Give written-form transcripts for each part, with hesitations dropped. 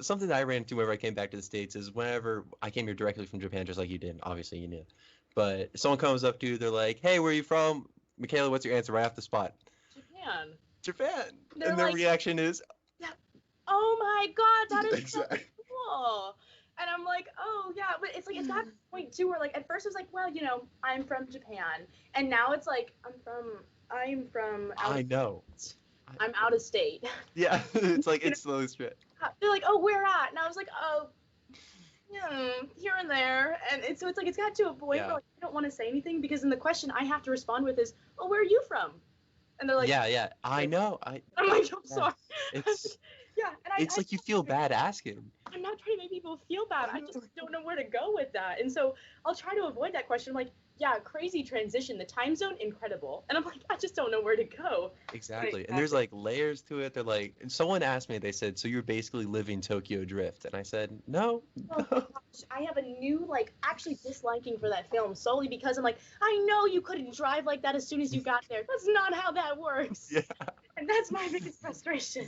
something that I ran into whenever I came back to the States is whenever I came here directly from Japan, just like you did. Obviously, you knew. But someone comes up to you, they're like, "Hey, where are you from?" Michaela, what's your answer right off the spot? Japan. Japan. They're And their like, reaction is, yeah, oh my God, that is so exactly. cool. And I'm like, oh yeah, but it's like it's got to the point too where like at first it was like, well, I'm from Japan, and now it's like I'm from out I of know. I'm out of state. Yeah, it's like You know, it's slowly spread. they're like, oh, where at? And I was like, oh, here and there, and so it's like it's got to a point where Yeah. like I don't want to say anything because then the question I have to respond with is, well, where are you from? And they're like, Yeah, yeah. I know. I'm like, I'm Yeah. sorry. It's Yeah, and it's like you feel bad asking. I'm not trying to make people feel bad. I I know. just don't know where to go with that. And so I'll try to avoid that question. I'm like, yeah, crazy transition. The time zone, incredible. And I'm like, I just don't know where to go. Exactly. And there's like layers to it. They're like, and someone asked me, they said, "So you're basically living Tokyo Drift?" And I said, "No." Oh my gosh, I have a new, like, actually disliking for that film solely because I'm like, I know you couldn't drive like that as soon as you got there. That's not how that works. Yeah. And that's my biggest frustration.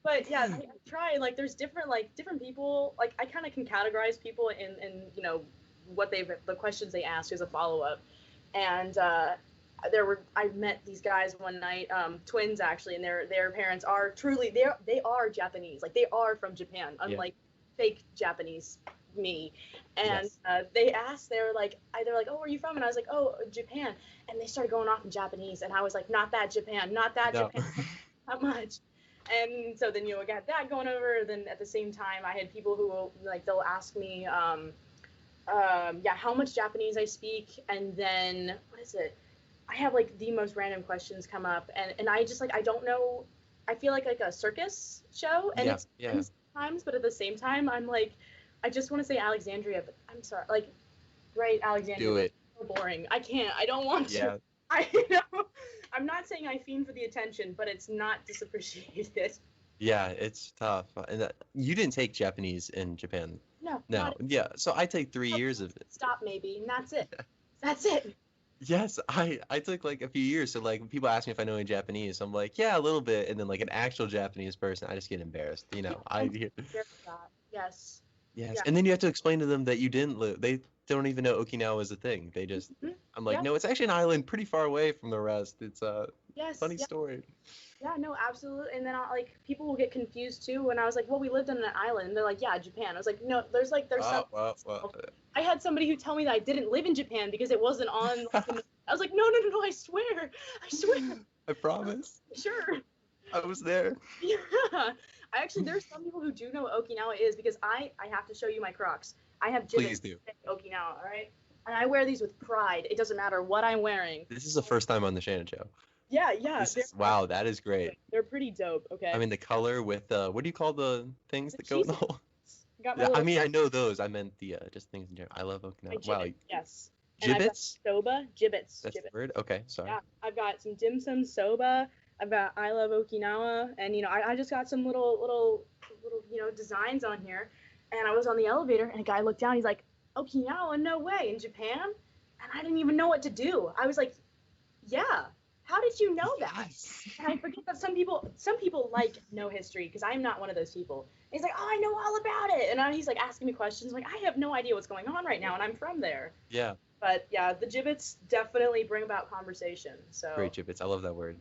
But yeah, I try, like, there's different people, like, I kind of can categorize people in what the questions they ask as a follow-up. And I met these guys one night, twins actually, and their parents are truly, they are Japanese, like, they are from Japan, unlike fake Japanese me. And Yes. they were like, oh, where are you from? And I was like, oh, Japan. And they started going off in Japanese, and I was like, not that Japan, not that No. Japan, not much. And so then I got that going over. Then at the same time, I had people who like they'll ask me, how much Japanese I speak, and then what is it? I have like the most random questions come up, and I just like I don't know. I feel like a circus show, and Yeah. it's Yeah. fun sometimes, but at the same time, I'm like, I just want to say Alexandria, but I'm sorry, like, right, Alexandria. Do it. So boring. I can't. I don't want to. Yeah. I'm not saying I fiend for the attention, but it's not disappreciated. Yeah, it's tough. And you didn't take Japanese in Japan. No, No. not Yeah. So I take 3 years of it. stop maybe, and that's it. That's it. Yes, I took like a few years. So like when people ask me if I know any Japanese, I'm like, yeah, a little bit. And then like an actual Japanese person, I just get embarrassed. Yes. Yes. Yeah. And then you have to explain to them that you didn't live. They don't even know Okinawa is a thing. They just, Mhm. I'm like, Yeah. no, it's actually an island pretty far away from the rest. It's a Yes. funny Yeah. story. Yeah. No. Absolutely. And then people will get confused too. When I was like, well, we lived on an island. And they're like, yeah, Japan. I was like, no. There's some. Well, I had somebody who told me that I didn't live in Japan because it wasn't on. I was like, no. I swear. I promise. Sure. I was there. Yeah. There's some people who do know what Okinawa is because I have to show you my Crocs. I have Please Jibbitz do. Okinawa, all right? And I wear these with pride. It doesn't matter what I'm wearing. This is the first time on the Shannon show. Yeah. Wow, that is great. They're pretty dope, okay? I mean, the color with what do you call the things that go in the cheese- hole? Got my Yeah, I little- mean, I know those. I meant the just things in general. I love my Okinawa. Wow, Jibbitz, yes. And I've got Jibbitz? soba, Jibbitz. That's the Jibbitz. word? Okay, sorry. Yeah, I've got some dim sum soba. I've got I love Okinawa, and I just got some little designs on here. And I was on the elevator, and a guy looked down. He's like, Okinawa, no way, in Japan? And I didn't even know what to do. I was like, yeah. How did you know that? Yes. And I forget that some people like know history because I'm not one of those people. And he's like, oh, I know all about it. And he's like asking me questions. I'm like, I have no idea what's going on right now, and I'm from there. Yeah. But yeah, the Jibbits definitely bring about conversation. So Great Jibbitz. I love that word.